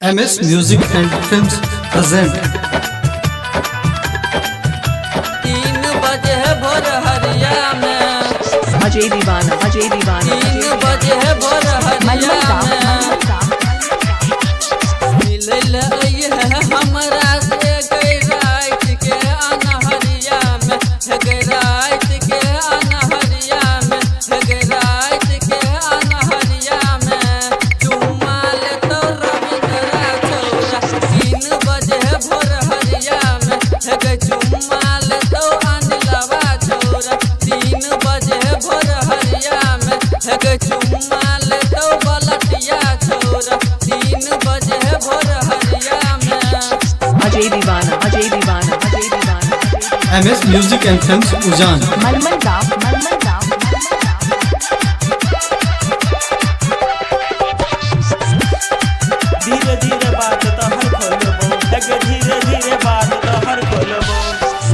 MS Music and Films present 3 बजे भोर हरिया में अजय दीवाना 3 बजे भोर हरिया में मिलल है हमरा से गई रात के अनहरिया में गई रात के अनहरिया में गई रात के अनहरिया में चुमाल तो रविंद्रा चौरा 3 बजे भोर हरिया में गई चुमाल तो अनिलवा चौरा 3 बजे भोर हरिया में गई चुमाल तो बलटिया चौरा 3 बजे भोर हरिया में अजय दीवाना MS Music and Films उजान मलमल गाँव धीरे धीरे बात तो हर खोलबो लगे धीरे धीरे बात तो हर खोलबो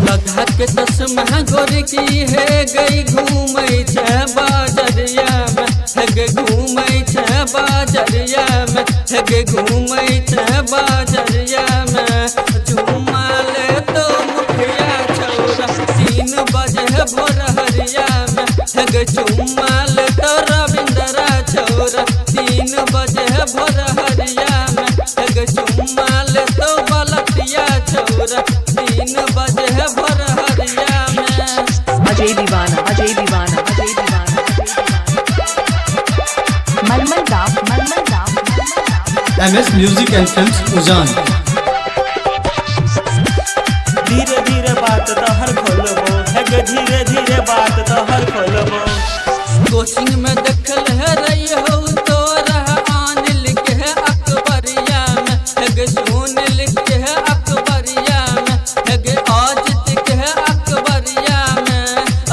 लगा के चश्मा गोर की है गई घूमै छै बाजरिया में है घूमै छै बाजरिया में है घूमै छै बाजरिया में चुमाल तो मुखिया चौरा 3 बजे भोर हरिया में है चुमाल तो रविंद्रा चौरा 3 बजे भोर हरिया में है चुमाल तो बलटिया चौरा 3 बजे भोर हरिया में अजय दीवाना मलमल गाँव MS Music and Films उजान धीरे धीरे बात तो हर खोलबो लगे धीरे धीरे बात तो हर खोलबो कोचिंग में देखल है रही हो तो रहा आन लिखे है अकबरिया में है सोन लिखे है अकबरिया में है आज लिखे है अकबरिया में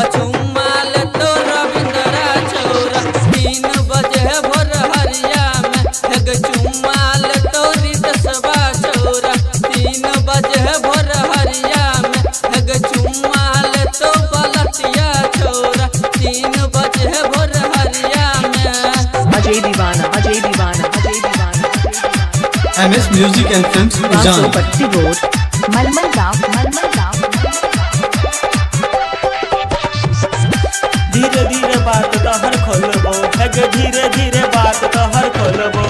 अचुमाल तो रविंद्रा चौरा 3 बजे भोर हरिया में है चुमाल तो रितसवा चौरा 3 बजे भोर हरिया में है चुमाल तो बलटिया चौरा 3 बजे भोर हरिया में अजय दीवाना MS Music and Films उजान पट्टी रोड मलमल गाँव धीरे धीरे बात तो हर खोलबो लगे धीरे धीरे बात तो हर खोलबो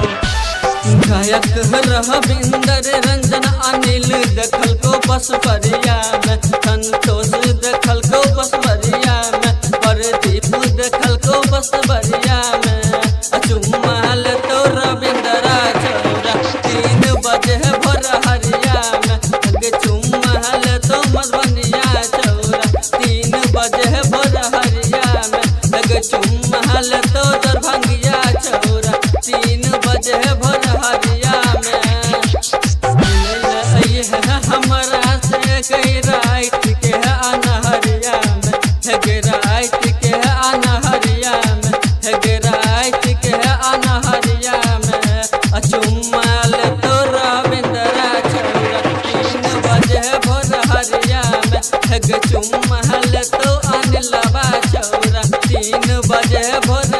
गायक रविंदर रंजन अनिल देखल को बस परिया में संतोष देखल को बस परिया में प्रदीप देखल को बस परिया में चुमाल तो रविंद्रा चौरा 3 बजे भोर हरिया में चुमाल तो मधुबनिया चौरा 3 बजे भोर हरिया में चुमाल तो दरभंगिया चौरा 3 बजे भोर हरिया में हमरा से कई रात के अनहरिया में रात के अनहरिया में रात के अनहरिया में चुमाल तो रविंद्रा चौरा 3 बजे भोर हरिया में चुमाल तो अनिलवा चौरा 3 बजे भोर